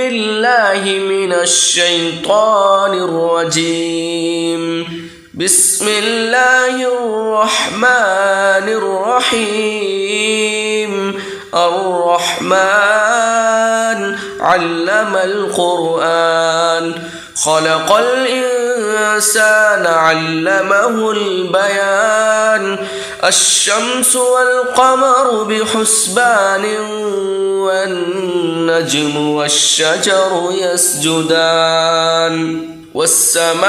بالله من الشيطان الرجيم. بسم الله الرحمن الرحيم. الرحمن علم القرآن خلق الإنسان علمه البيان. الشمس والقمر بحسبان والنجم والشجر يسجدان. والسماء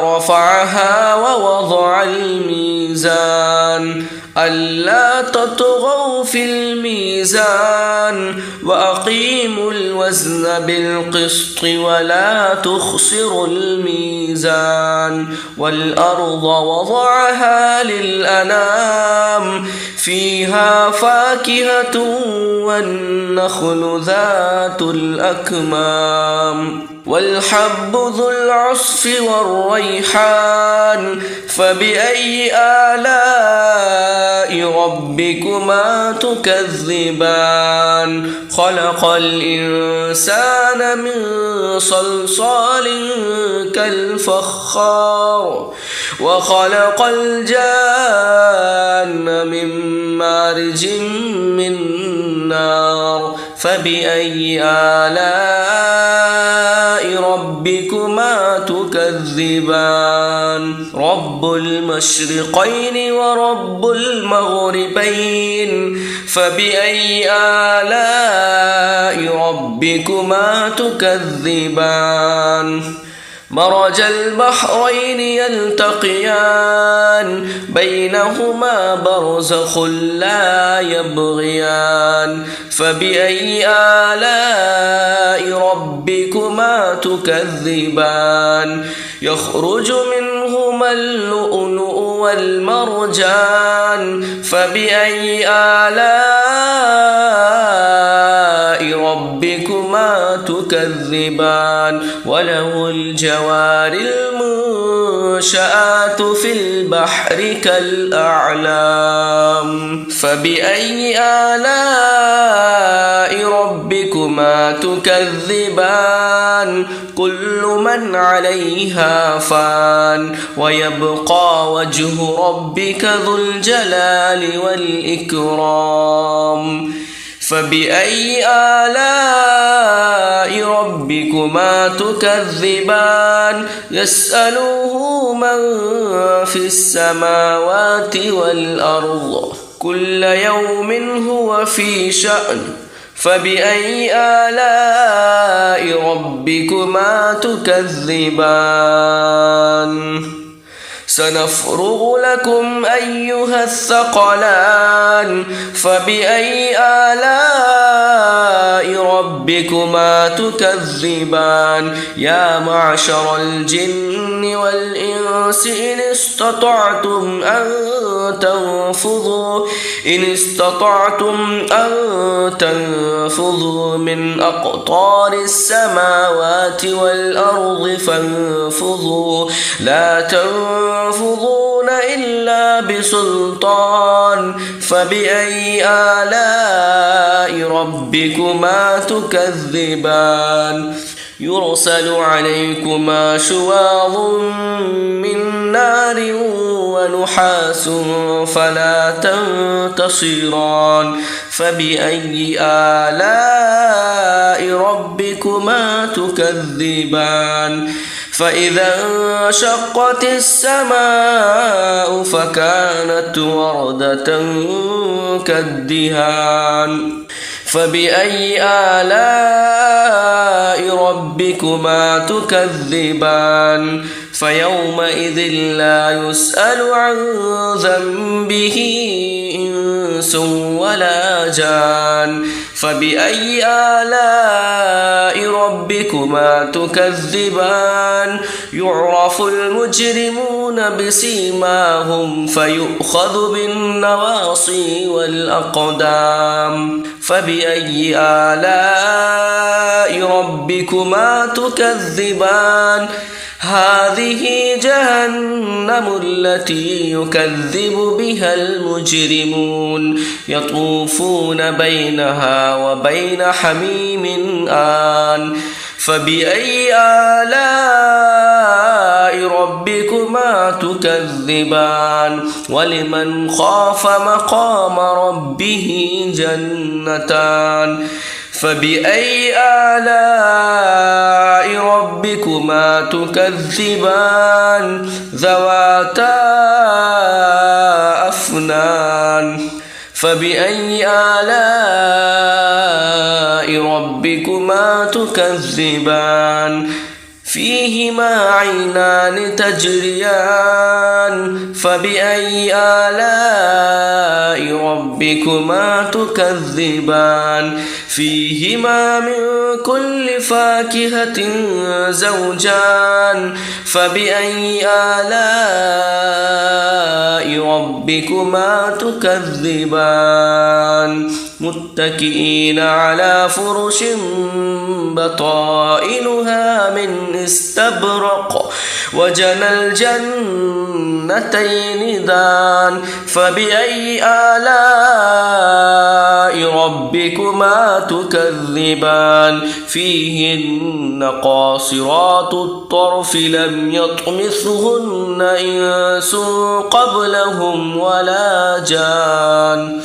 رفعها ووضع الميزان ألا تطغوا في الميزان وأقيموا الوزن بالقسط ولا تخسروا الميزان. والأرض وضعها للأنام فيها فاكهة والنخل ذات الأكمام والحب ذو العصف والريحان. فبأي آلاء ربكما تكذبان. خلق الإنسان من صلصال كالفخار وخلق الجان من مارج من نار. فبأي آلاء ربكما تكذبان. رب المشرقين ورب المغربين. فبأي آلاء ربكما تكذبان. مرج البحرين يلتقيان بينهما برزخ لا يبغيان. فبأي آلاء ربكما تكذبان. يخرج منهما اللؤلؤ والمرجان. فبأي آلاء ربكما تكذبان. وله الجوار المنشآت في البحر كالأعلام. فبأي آلاء ربكما تكذبان. كل من عليها فان ويبقى وجه ربك ذو الجلال والإكرام. فبأي آلاء ربكما تكذبان. يسأله من في السماوات والأرض كل يوم هو في شأن. فبأي آلاء ربكما تكذبان. سنفرغ لكم أيها الثقلان. فبأي آلاء ربكما تكذبان. يا معشر الجن والإنس إن استطعتم أن تنفذوا من أقطار السماوات والأرض فانفذوا لا تنفذون إلا بسلطان. فبأي آلاء ربكما تكذبان. يرسل عليكما شواظ من نار ونحاس فلا تنتصران. فبأي آلاء ربكما تكذبان. فإذا انشقت السماء فكانت وردة كالدهان. فبأي آلاء ربكما تكذبان. فيومئذ لا يسأل عن ذنبه إنس ولا جان. فبأي آلاء ربكما تكذبان. يعرف المجرمون بسيماهم فيؤخذ بالنواصي والأقدام. فبأي آلاء ربكما تكذبان هذه جهنم التي يكذب بها المجرمون يطوفون بينها وبين حميم آن فبأي آلاء ربكما تكذبان ولمن خاف مقام ربه جنتان فبأي آلاء ربكما تكذبان ذواتا أفنان فبأي آلاء ربكما تكذبان فيهما عينان تجريان فبأي آلاء ربكما تكذبان فيهما من كل فاكهة زوجان فبأي آلاء ربكما تكذبان متكئين على فرش بطائنها من استبرق وجنى الجنتين دان فبأي آلاء ربكما تكذبان فيهن قاصرات الطرف لم يطمثهن إنس قبلهم ولا جان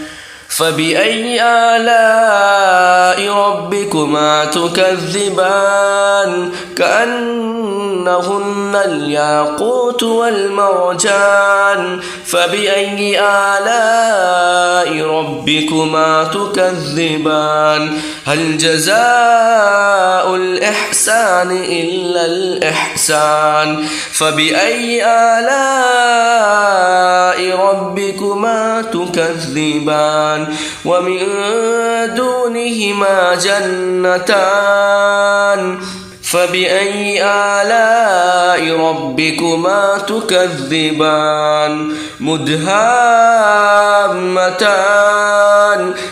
فبأي آلاء ربكما تكذبان كأنهن الياقوت والمرجان فبأي آلاء ربكما تكذبان هل جزاء الإحسان إلا الإحسان فبأي آلاء ربكما تكذبان ومن دونهما جنتان فبأي آلاء ربكما تكذبان مدهامتان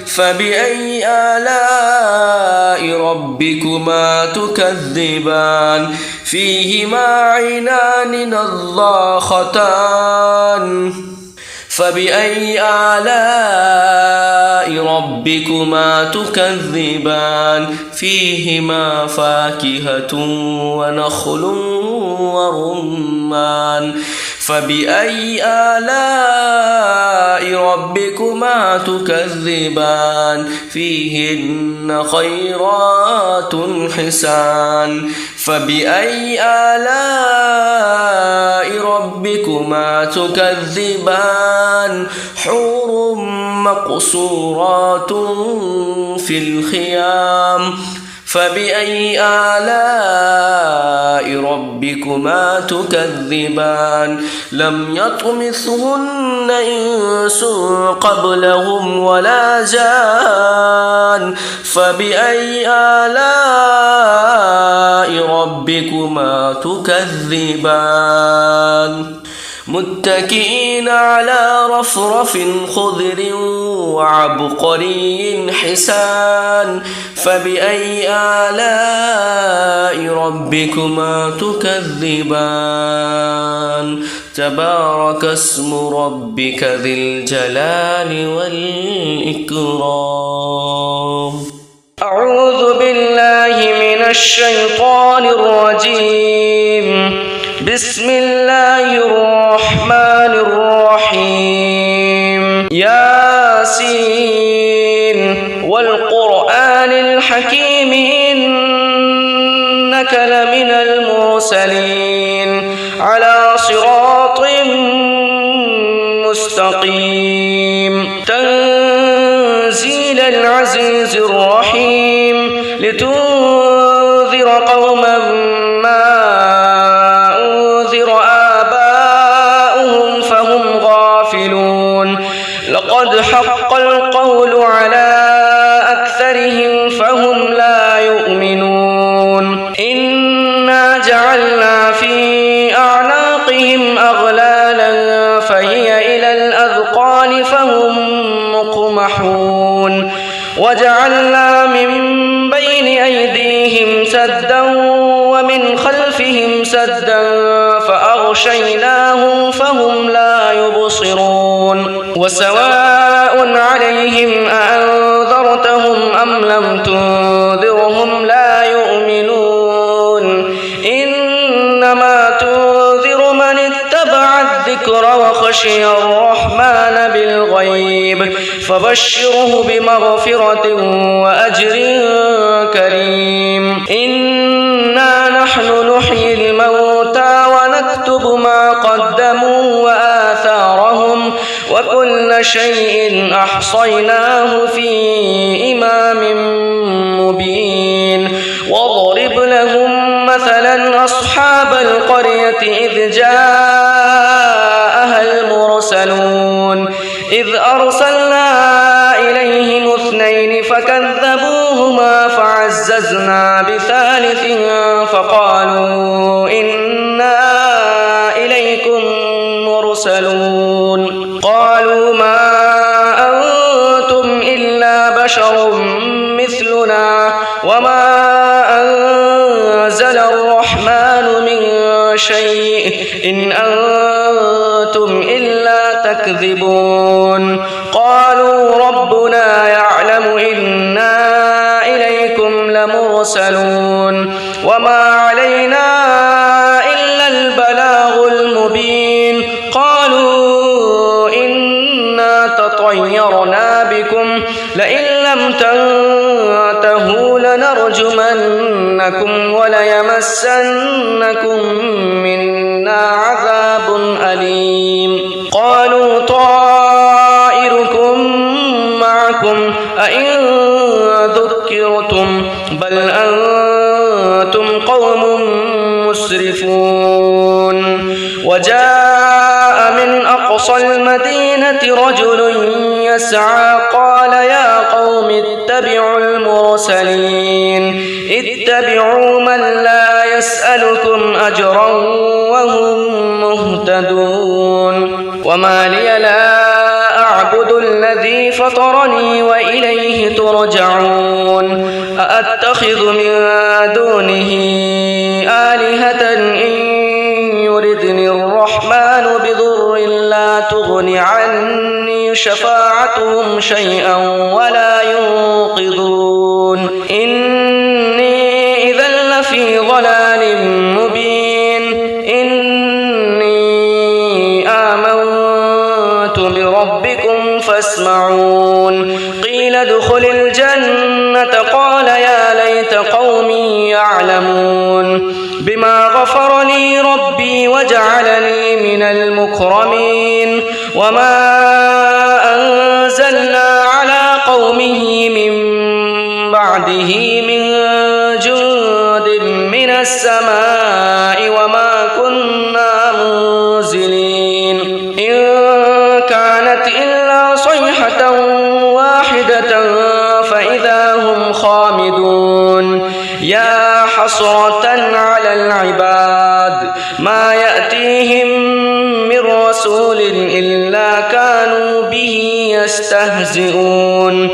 فبأي آلاء ربكما تكذبان فيهما عينان نضاختان فبأي آلاء ربكما تكذبان فيهما فاكهة ونخل ورمان فبأي آلاء ربكما تكذبان فيهن خيرات حسان فبأي آلاء ربكما تكذبان حور مقصورات في الخيام فبأي آلاء ربكما تكذبان لم يطمثهن إنس قبلهم ولا جان فبأي آلاء ربكما تكذبان متكئين على رفرف خضر وعبقري حسان فبأي آلاء ربكما تكذبان تبارك اسم ربك ذي الجلال والإكرام أعوذ بالله من الشيطان الرجيم بسم الله الرحمن الرحيم ياسين والقرآن الحكيم إنك لمن المرسلين على صراط مستقيم تنزيل العزيز الرحيم لتنذر قوما ما لقد حق القول على أكثرهم فهم لا يؤمنون إنا جعلنا في أعناقهم أغلالا فهي إلى الأذقان فهم مقمحون وجعلنا من بين أيديهم سدا ومن خلفهم سدا فأغشيناهم فهم لا يبصرون وسواء عليهم أأنذرتهم أم لم تنذرهم لا يؤمنون إنما تنذر من اتبع الذكر وخشي الرحمن بالغيب فبشره بمغفرة وأجر كريم إنا نحن نحيي الموتى ونكتب ما قدموا وآثارهم وكل شيء أحصيناه في إمام مبين واضرب لهم مثلا أصحاب القرية إذ جاءها المرسلون إذ أرسلنا إليهم 2 فكذبوهما فعززنا بثالث فقالوا إنا إليكم مرسلون قالوا ما أنتم إلا بشر مثلنا وما أنزل الرحمن من شيء إن أنتم إلا تكذبون قالوا ربنا يعلم إنا إليكم لمرسلون وما علينا إلا البلاغ المبين قالوا إنا تطيرنا بكم لئن لم تنتهوا لنرجمنكم وليمسنكم منا عذاب أليم قالوا طائركم معكم أئن ذكرتم بل أنتم قوم مسرفون وجاء من أقصى المدينة رجل يسعى قال يا قوم اتبعوا المرسلين اتبعوا من لا يسألكم أجرا وهم مهتدون وما لي لا أعبد الذي فطرني وإليه ترجعون أأتخذ من دونه آلهة إن يردني الرحمن بضر لا تغن عني شفاعتهم شيئا ولا ينقذون إني إذا لفي ضلال مبين إني آمنت بربكم فاسمعون قيل ادخل الجنة قال يا ليت قومي يعلمون بما غفر لي ربي وجعلني من المكرمين وما أنزلنا على قومه من بعده من جند من السماء وما كنا منزلين إن كانت إلا صيحة واحدة فإذا هم خامدون يا حسرة على العباد ما يأتيهم من رسول إلا كانوا به يستهزئون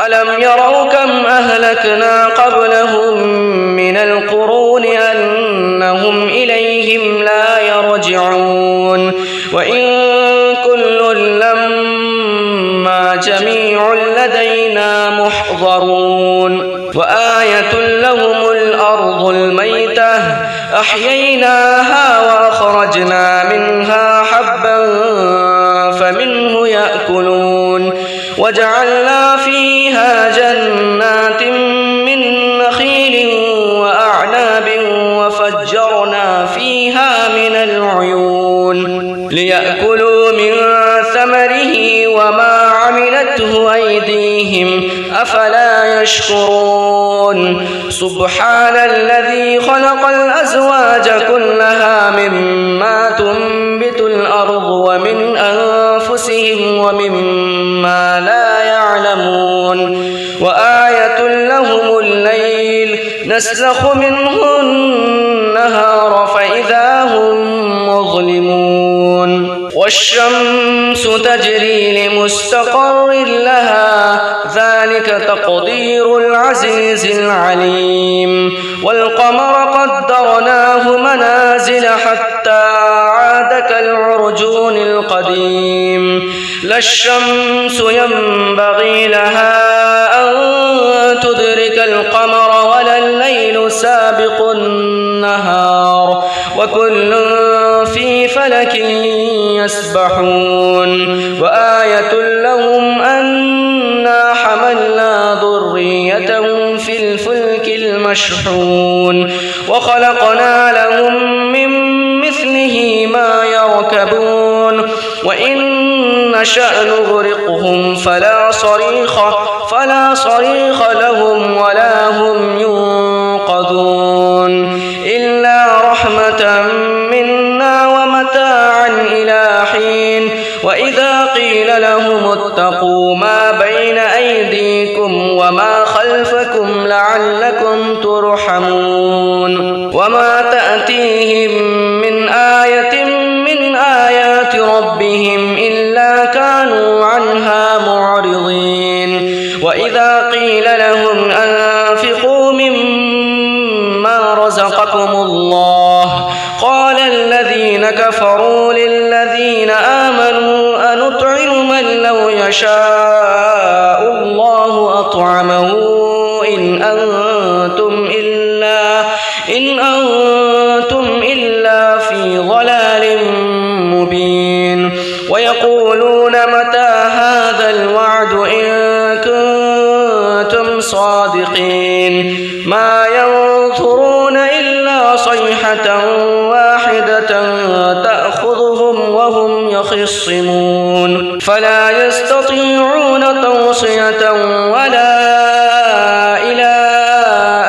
ألم يروا كم أهلكنا قبلهم من القرون أنهم إليهم لا يرجعون وإن كل لما جميع لدينا محضرون وآية لهم الأرض الميتة أحييناها وأخرجنا منها حبا فمنه يأكلون وجعلنا فيها جنات من نخيل وأعناب وفجرنا فيها من العيون ليأكلوا من ثمره وما عملته أيديهم أفلا يشكرون سبحان الذي خلق الأزواج كلها مما تنبت الأرض ومن أنفسهم ومما لا يعلمون وآية لهم الليل نسلخ منه النهار فإذا هم مظلمون والشمس تجري لمستقر لها ذلك تقدير العزيز العليم والقمر قدرناه منازل حتى عاد كالعرجون القديم لا الشمس ينبغي لها أن تدرك القمر ولا الليل سابق النهار وكل في فلك يسبحون وآية لهم أنا حملنا ذريتهم في الفلك المشحون وخلقنا لهم من مثله ما يركبون وإن نشأ نغرقهم فلا صريخ لهم ولا هم ينقذون إلا رحمة منا ومتاعا إلى حين وإذا قيل لهم اتقوا ما بين أيديكم وما خلفكم لعلكم ترحمون وما تأتيهم من آية من آيات ربهم إلا كانوا عنها معرضين وإذا قيل لهم أنفقوا مما رزقكم الله قال الذين كفروا للذين آمنوا أنطعم من لو يشاء الله أطعمه إن أنتم إلا في ضلال مبين ويقولون متى هذا الوعد إن كنتم صادقين ما ينظرون إلا صيحة واحدة تأخذهم وهم يخصمون فلا يستطيعون توصية ولا إلى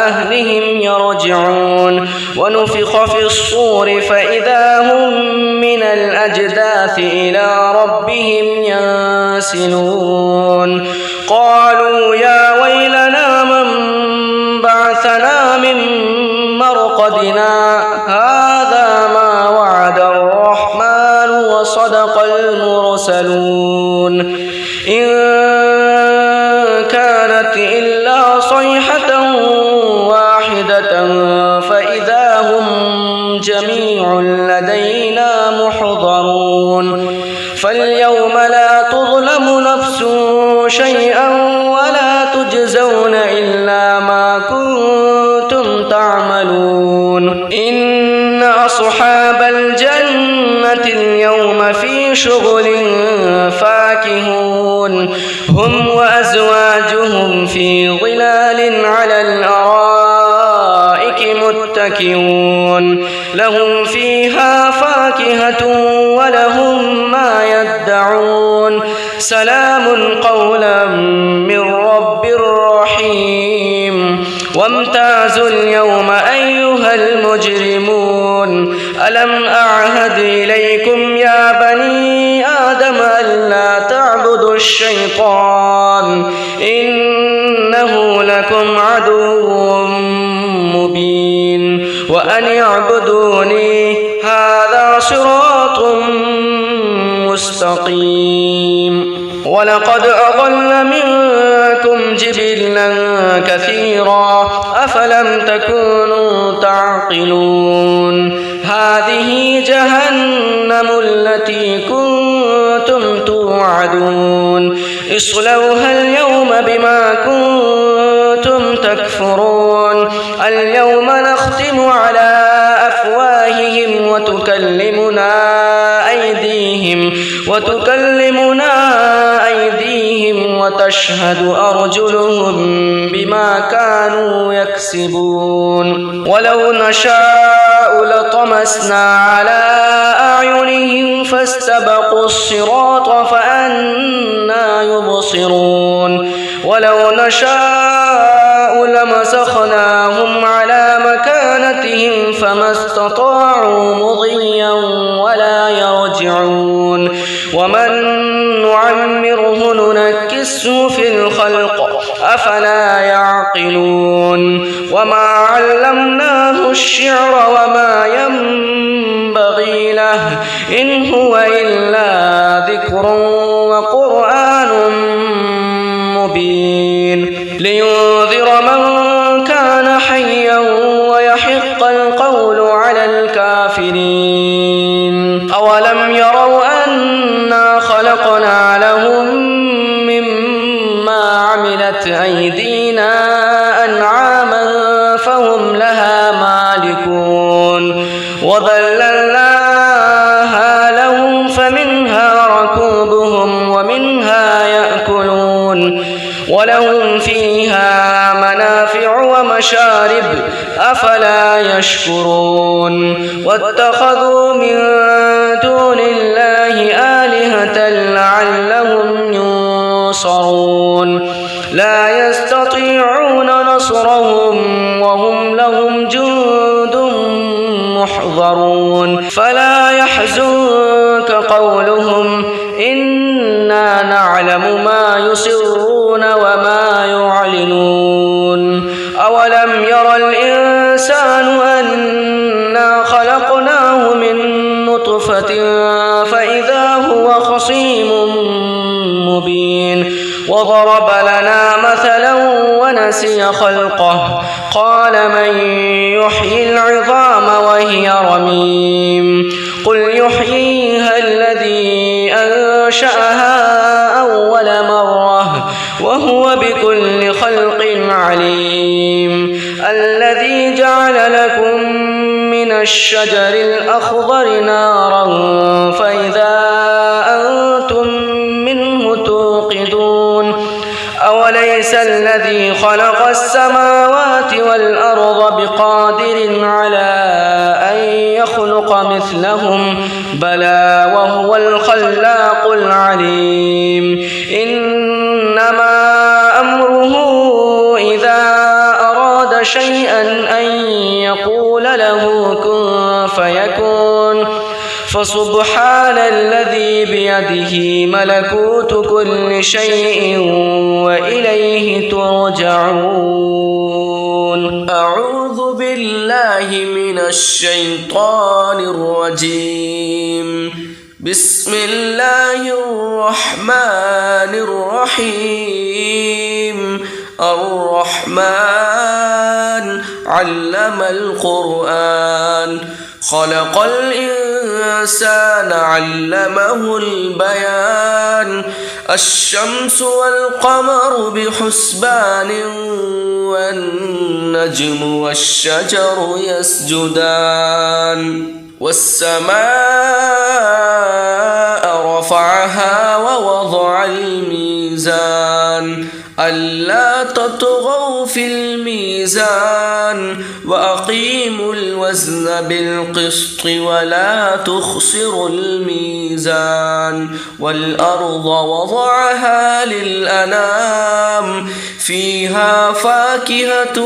أهلهم يرجعون ونفخ في الصور فإذا هم من الأجداث إلى ربهم ينسلون قالوا يا ويلنا من بعثنا من مرقدنا هذا ما وعد الرحمن وصدق المرسلون إن كانت إلا صيحة واحدة فإذا هم جميع لدينا محضرون فاليوم لا تظلم نفس شيئا ولا تجزون إلا ما كنتم تعملون إن أصحاب الجنة اليوم في شغل فاكهون هم وأزواجهم في ظلال على الأرائك متكئون لهم فيها فاكهة ولهم ما يدعون سلام قولا من رب رحيم وامتازوا اليوم أيها المجرمون ألم أعهد إليكم يا بني آدم ألا تعبدوا الشيطان إنه لكم عدو مبين وأن اعبدوني هذا صراط مستقيم ولقد أضل منكم جبلا كثيرا أفلم تكونوا تعقلون هذه جهنم التي كنتم توعدون اصلوها اليوم بما كنتم تكفرون اليوم نختم على أفواههم وتكلمنا أيديهم وتشهد أرجلهم بما كانوا يكسبون ولو نشاء لطمسنا على أعينهم فاستبقوا الصراط فأنى يبصرون ولو نشاء لمسخناهم على مكانتهم فما استطاعوا مضيا ولا يرجعون ومن نعمره ننكسه في الخلق أفلا يعقلون وما علمناه الشعر وما ينبغي له إن هو إلا ذكر وقرآن مبين لينذر من كان حيا ويحق القول على الكافرين أولم يروا أنا خلقنا لهم مما عملت أيدينا أنعاما فهم لها مالكون وذللناها لهم فمنها ركوبهم ومنها يأكلون ولهم فيها منافع ومشارب أفلا يشكرون واتخذوا من دون الله آلهة لعلهم ينصرون لا يستطيعون نصرهم وهم لهم جند محضرون فلا يحزنك قولهم إنا نعلم ما يسرون وما يعلنون أولم ير الإنسان أنا خلقناه من نطفة فإذا هو خصيم مبين وضرب لنا مثلا ونسي خلقه قال من يحيي العظام وهي رميم قل يحييها الذي أنشأها أول مرة وهو بكل خلق عليم الذي جعل لكم من الشجر الأخضر نارا فإذا أنتم منه توقدون أوليس الذي خلق السماوات والأرض بقادر على أن يخلق مثلهم بلى وهو الخلاق العليم إنما أمره إذا أراد شيئا أن يقول له كن فيكون فسبحان الذي بيده ملكوت كل شيء وإليه ترجعون أعوذ بالله من الشيطان الرجيم بسم الله الرحمن الرحيم الرحمن علم القرآن خلق الإنسان علمه البيان الشمس والقمر بحسبان والنجم والشجر يسجدان والسماء رفعها ووضع الميزان ألا تطغوا في الميزان وأقيموا الوزن بالقسط ولا تخسروا الميزان والأرض وضعها للأنام فيها فاكهة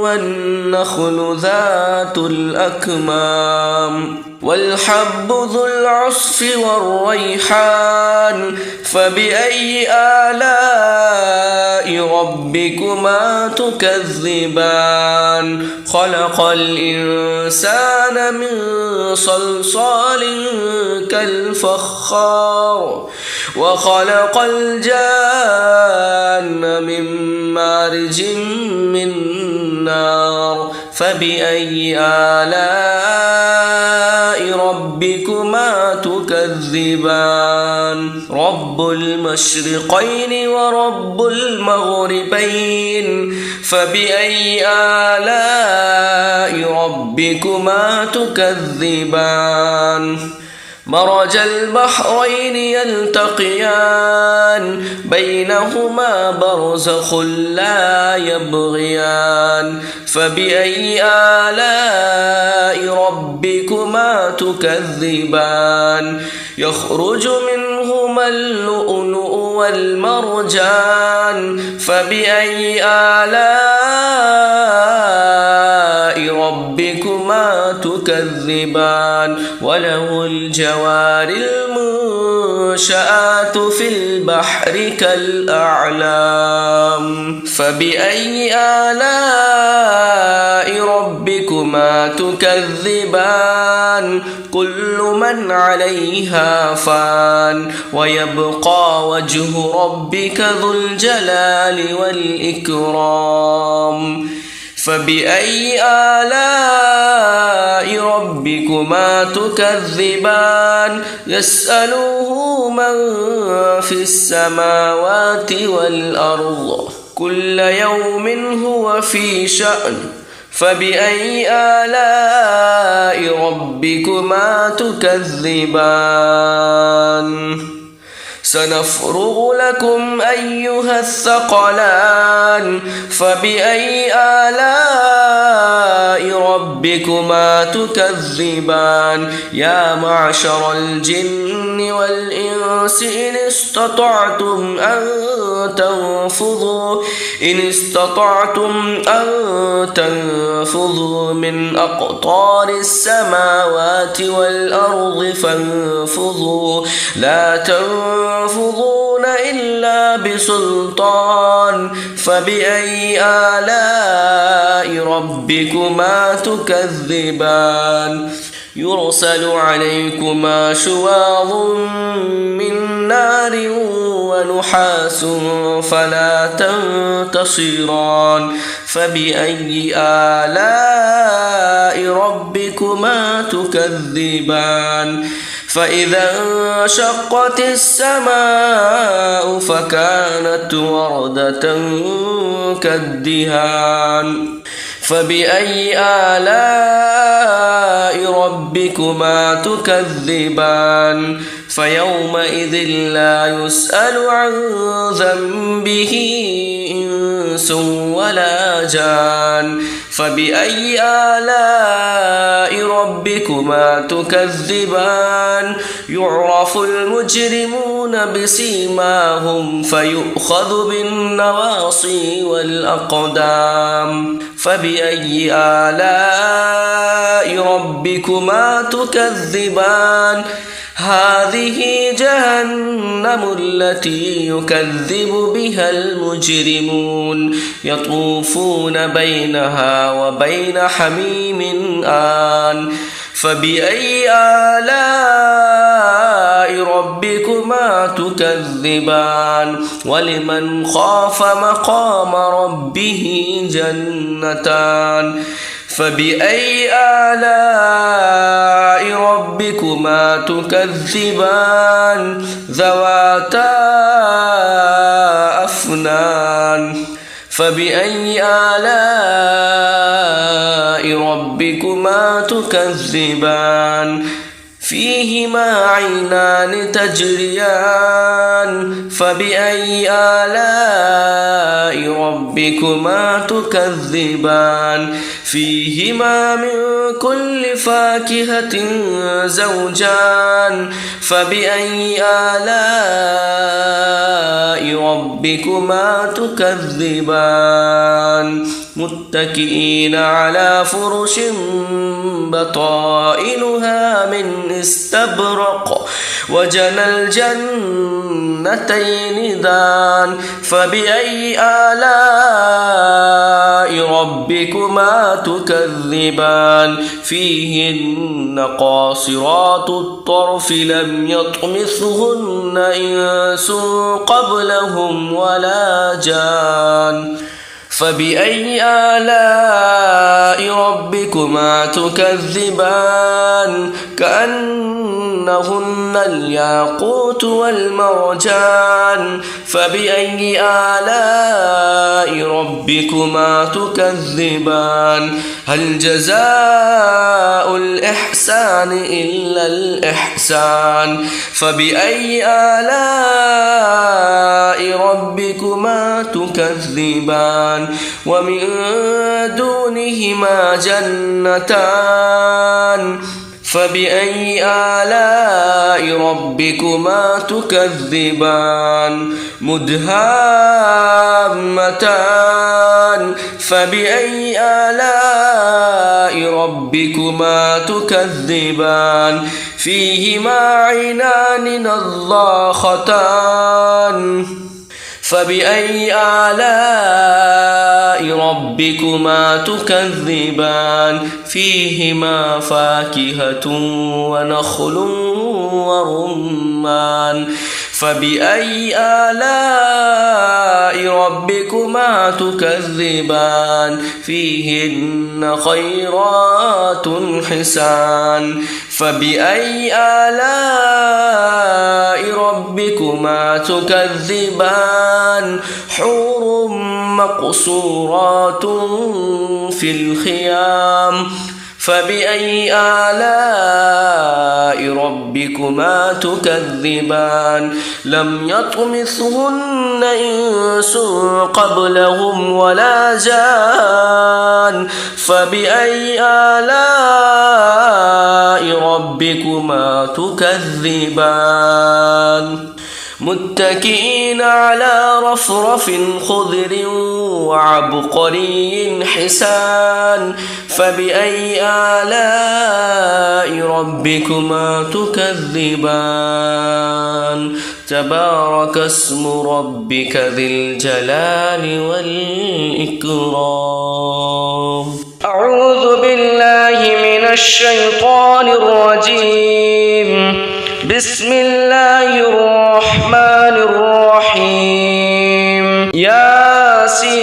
والنخل ذات الأكمام والحب ذو العصف والريحان فبأي آلاء ربكما تكذبان خلق الإنسان من صلصال كالفخار وخلق الجان من مارج من نار فبأي آلاء ربكما تكذبان رب المشرقين ورب المغربين فبأي آلاء ربكما تكذبان مرج البحرين يلتقيان بينهما برزخ لا يبغيان فبأي آلاء ربكما تكذبان يخرج منهما اللؤلؤ والمرجان فبأي آلاء ربكما تكذبان وله الجوار المنشآت والظلمات في البحر كالأعلام فبأي آلاء ربكما تكذبان كل من عليها فان ويبقى وجه ربك ذو الجلال والإكرام فبأي آلاء ربكما تكذبان يسأله من في السماوات والأرض كل يوم هو في شأن فبأي آلاء ربكما تكذبان سنفرغ لكم أيها الثقلان فبأي آلاء ربكما تكذبان يا معشر الجن والإنس إن استطعتم أن تنفذوا من أقطار السماوات والأرض فانفذوا لا تنفذون إلا بسلطان فبأي آلاء ربكما تكذبان يرسل عليكما شواظ من نار ونحاس فلا تنتصران فبأي آلاء ربكما تكذبان فإذا انشقت السماء فكانت وردة كالدهان فبأي آلاء ربكما تكذبان فيومئذ لا يسأل عن ذنبه إنس ولا جان فبأي آلاء ربكما تكذبان يعرف المجرمون بسيماهم فيؤخذ بالنواصي والأقدام فبأي آلاء ربكما تكذبان هذه جهنم التي يكذب بها المجرمون يطوفون بينها وبين حميم آن فبأي آلاء ربكما تكذبان ولمن خاف مقام ربه جنتان فبأي آلاء ربكما تكذبان ذواتا أفنان فبأي آلاء ربكما تكذبان فيهما عينان تجريان فبأي آلاء ربكما تكذبان فيهما من كل فاكهة زوجان فبأي آلاء ربكما تكذبان متكئين على فرش بطائنها من استبرق وجنى الجنتين دان فبأي آلاء ربكما تكذبان فيهن قاصرات الطرف لم يطمثهن إنس قبلهم ولا جان فبأي آلاء ربكما تكذبان كأنهن الياقوت والمرجان فبأي آلاء ربكما تكذبان هل جزاء الإحسان إلا الإحسان فبأي آلاء ربكما تكذبان ومن دونهما جنتان فبأي آلاء ربكما تكذبان مدهامتان فبأي آلاء ربكما تكذبان فيهما عينان نضاختان فبأي آلاء ربكما تكذبان فيهما فاكهة ونخل ورمان فبأي آلاء ربكما تكذبان فيهن خيرات حسان فبأي آلاء ربكما تكذبان حور مقصورات في الخيام فبأي آلاء ربكما تكذبان لم يطمثهن إنس قبلهم ولا جان فبأي آلاء ربكما تكذبان متكئين على رفرف خضر وعبقري حسان فبأي آلاء ربكما تكذبان تبارك اسم ربك ذي الجلال والإكرام أعوذ بالله من الشيطان الرجيم بسم الله الرحمن الرحيم ياسين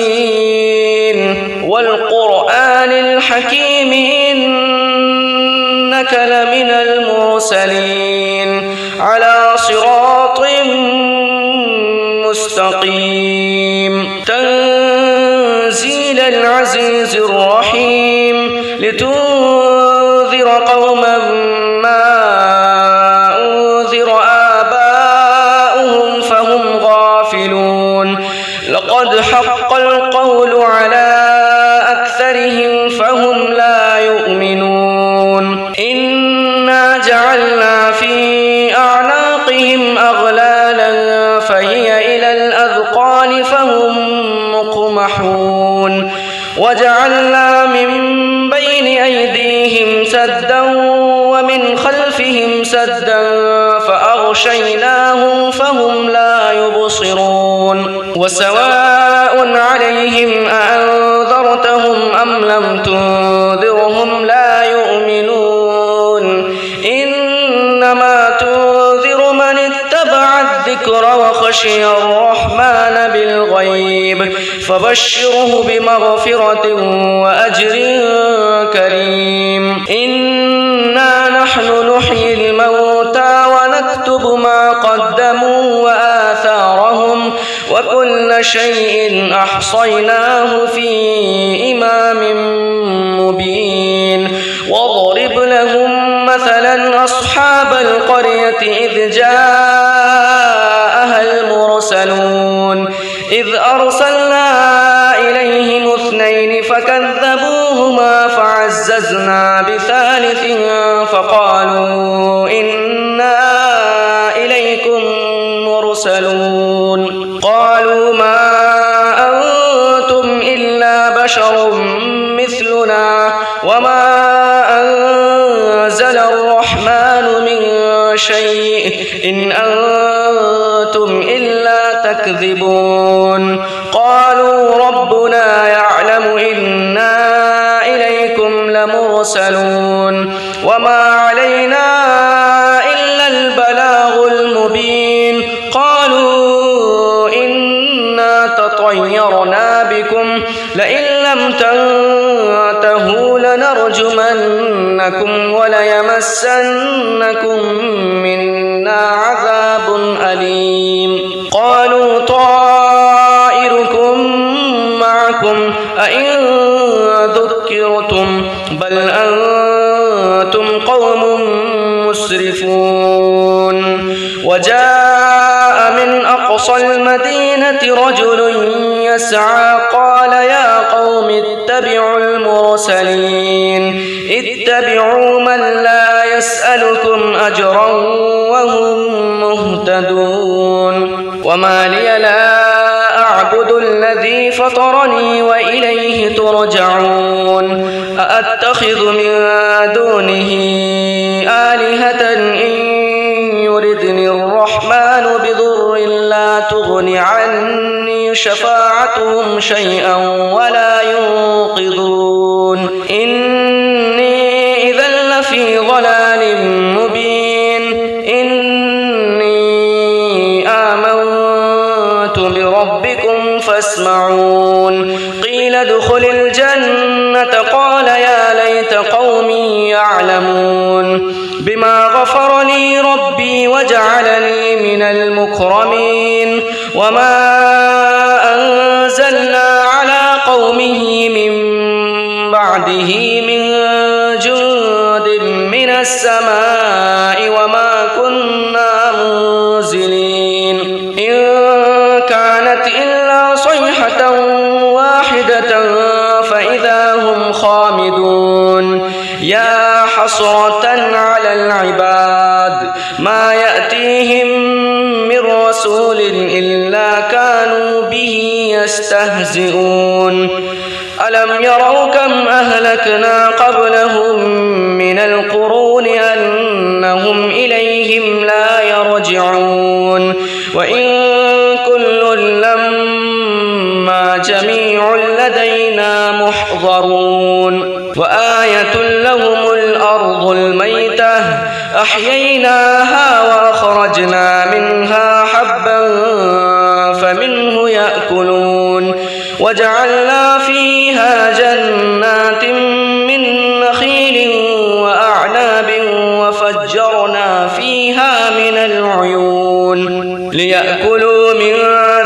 والقرآن الحكيم إنك لمن المرسلين على صراط مستقيم تنزيل العزيز الرحيم لتنذر قوما ما لقد حق القول على أكثرهم فهم لا يؤمنون إنا جعلنا في أعناقهم أغلالا فهي إلى الأذقان فهم مقمحون وجعلنا من بين أيديهم سدا ومن خلفهم سدا فأغشيناهم فهم لا يبصرون وسواء عليهم أأنذرتهم أم لم تنذرهم لا يؤمنون إنما تنذر من اتبع الذكر وخشي الرحمن بالغيب فبشره بمغفرة وأجر كريم إنا نحن نحيي الموتى ونكتب ما قدموا وآثارهم وكل شيء أحصيناه في إمام مبين واضرب لهم مثلا أصحاب القرية إذ جاءها المرسلون إذ أرسلنا إليهم اثنين فكذبوهما فعززنا بثالث فقالوا إنا إليكم مرسلون قالوا ما أنتم إلا بشر مثلنا وما أنزل الرحمن من شيء إن أنتم إلا تكذبون قالوا ربنا يعلم إنا إليكم لمرسلون وما علينا إلا البلاغ المبين قالوا إنا تطيرنا بكم لئن لم تنتهوا لنرجمنكم وليمسنكم منا عذاب أليم قالوا طائركم معكم أئن ذكرتم بل أنتم قوم مسرفون وجاء من أقصى المدينة رجل يسعى قال يا قوم اتبعوا المرسلين اتبعوا من لا يسألكم أجرا وهم مهتدون وما لي لا أعبد الذي فطرني وإليه ترجعون أأتخذ من دونه آلهة تغن عني شفاعتهم شيئا ولا ينقذون إني إذا لفي ضلال مبين إني آمنت بربكم فاسمعون قيل ادخل الجنة قال يا ليت قومي يعلمون بما غفر لي ربي وجعلني من المكرمين وما أنزلنا على قومه من بعده من جند من السماء وما كنا منزلين إن كانت إلا صيحة واحدة فإذا هم خامدون يا حسرة على العباد ما يأتيهم من رسول إلا كانوا به يستهزئون ألم يروا كم أهلكنا قبلهم من القرون أنهم إليهم لا يرجعون وإن كل لما جميع لدينا محضرون وآية لهم الأرض الميتة أحييناها وأخرجنا منها حبا فمنه يأكلون وجعلنا فيها جنات من نخيل وأعناب وفجرنا فيها من العيون ليأكلوا من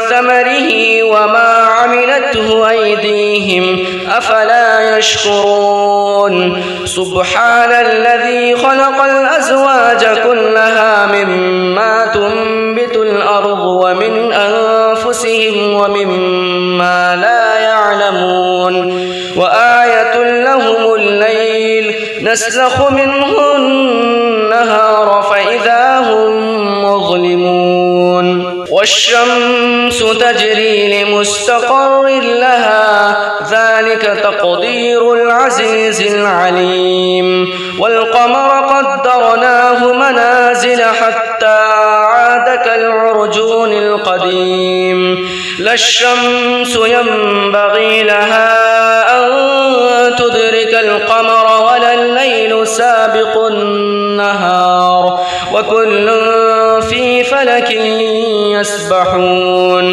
ثمره وما عملته أيديهم أفلا يشكرون سبحان الذي خلق الأزواج كلها مما تنبت الأرض ومن أنفسهم ومما لا يعلمون وآية لهم الليل نسلخ منه النهار فإذا هم مظلمون والشمس تجري لمستقر لها ذلك تقدير العزيز العليم والقمر قدرناه منازل حتى عاد كالعرجون القديم لا الشمس ينبغي لها أن تدرك القمر ولا الليل سابق النهار وكل في فلك يسبحون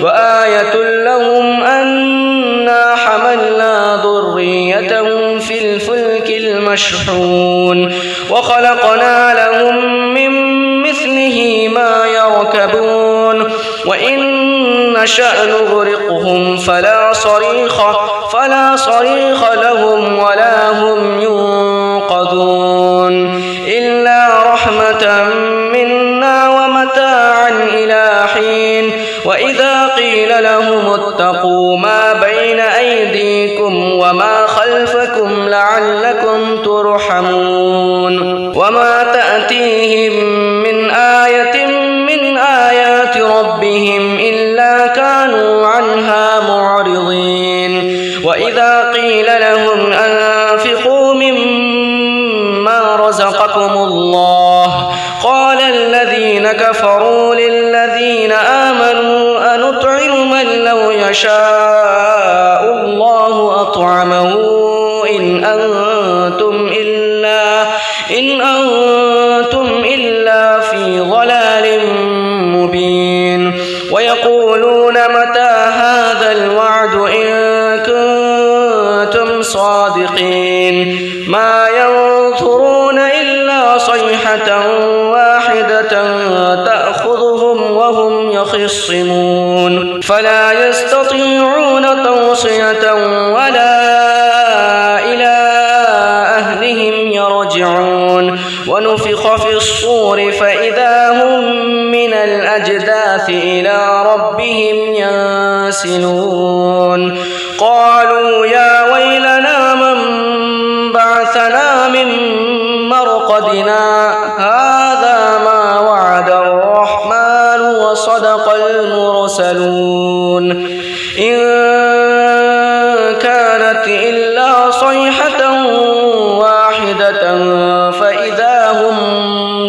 وآية لهم أنا حملنا ذريتهم في الفلك المشحون وخلقنا لهم من مثله ما يركبون وإن نشأ نغرقهم فلا صريخ لهم ولا هم ينقذون إلا رحمة منا ومتاعا إلى حين وإذا قيل لهم اتقوا ما بين أيديكم وما خلفكم لعلكم ترحمون وما تأتيهم من آية من آيات ربهم إلا كانوا عنها معرضين وإذا قيل لهم أنفقوا مما رزقكم الله قال الذين كفروا للذين آمنوا أنطعم من لو يشاء الله أطعمه إن أنتم إلا في ضلال مبين ويقولون متى هذا الوعد إن كنتم صادقين ما ينظرون إلا صيحة واحدة تأخذهم وهم يخصمون فلا يستطيعون توصية ولا إلى أهلهم يرجعون ونفخ في الصور فإذا هم من الأجداث إلى ربهم ينسلون قالوا يا ويلنا من بعثنا من مرقدنا هذا ما وعد الرحمن وصدق المرسلون إن كانت إلا صيحة واحدة فإذا هم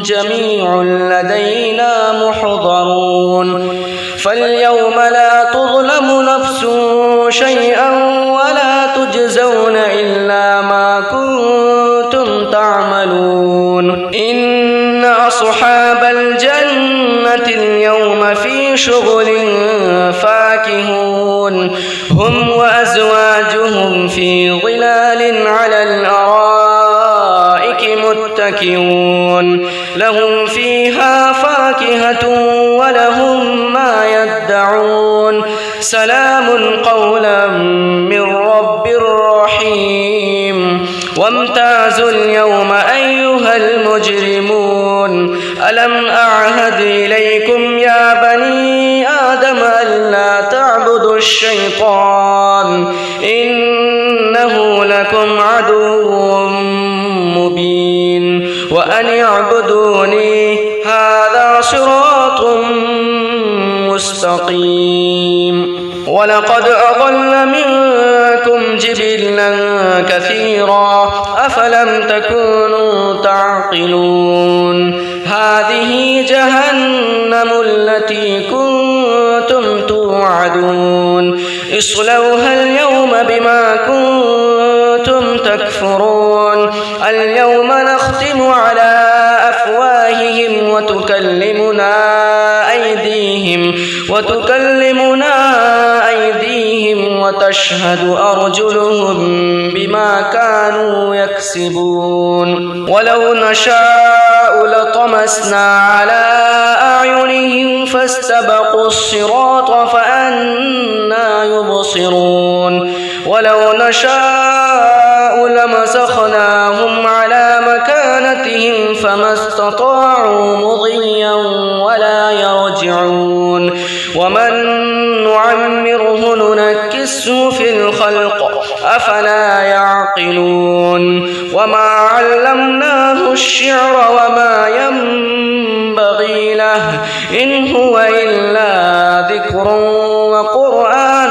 جميع لدينا محضرون تجزون إلا ما كنتم تعملون إن أصحاب الجنة اليوم في شغل فاكهون هم وأزواجهم في ظلال على الأرائك متكئون لهم فيها فاكهة ولهم ما يدعون سلام قولا من رب رحيم وامتازوا اليوم أيها المجرمون ألم أعهد إليكم يا بني آدم ألا تعبدوا الشيطان إنه لكم عدو مبين وأن اعبدوني هذا صراط مستقيم ولقد أضل منكم جبلا كثيرا أفلم تكونوا تعقلون هذه جهنم التي كنتم توعدون اصلوها اليوم بما كنتم تكفرون اليوم نختم على أفواههم وتكلمنا أيديهم وتشهد أرجلهم بما كانوا يكسبون ولو نشاء لطمسنا على أعينهم فاستبقوا الصراط فأنى يبصرون ولو نشاء لمسخناهم على مكانتهم فما استطاعوا مضيا ولا يرجعون ومن نعمره ننكسه في الخلق أفلا يعقلون وما علمناه الشعر وما ينبغي له إن هو إلا ذكر وقرآن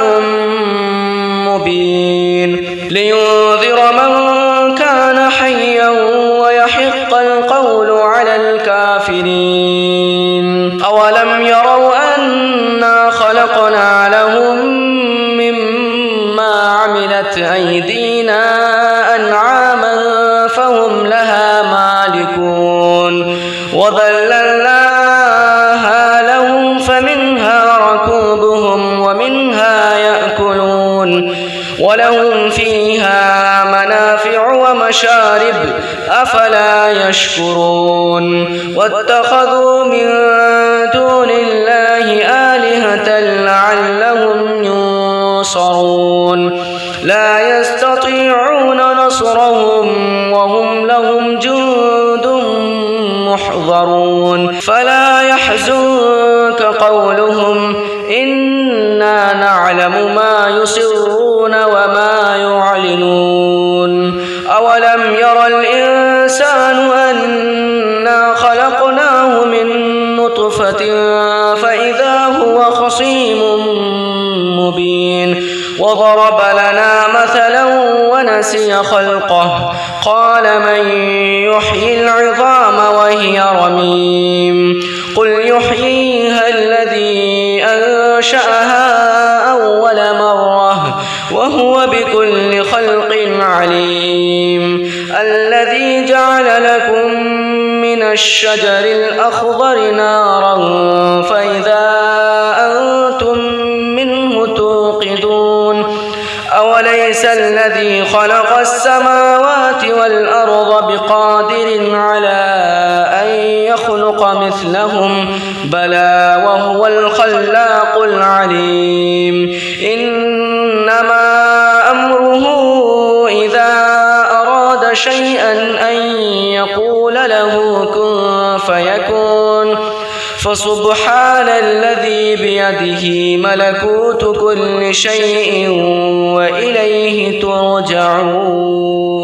مبين لينذر من كان حيا ويحق القول على الكافرين أولم يروا أنا خلقنا لهم مما عملت أيدينا أنعاما فهم لها مالكون وذللناها لهم فمنها ركوبهم ومنها يأكلون ولهم فيها منافع ومشارب أفلا يشكرون واتخذوا من دون الله آلهة لعلهم ينصرون لا يستطيعون نصرهم وهم لهم جند محضرون فلا يحزنك قولهم إنا نعلم ما يسرون وما يعلنون أولم ير الإنسان أنا خلقناه من نطفة فإذا هو خصيم مبين وضرب لنا مثلا ونسي خلقه قال من يحيي العظام وهي رميم قل يحييها الذي أنشأها أول مرة وهو بكل خلق عليم الذي جعل لكم من الشجر الأخضر نارا فإذا أنتم منه توقدون أوليس الذي خلق السماوات والأرض بقادر على أن يخلق مثلهم بلى وهو الخلاق العليم إنما أمره إذا أراد شيئا أن يقول له كن فيكون فسبحان الذي بيده ملكوت كل شيء وإليه ترجعون.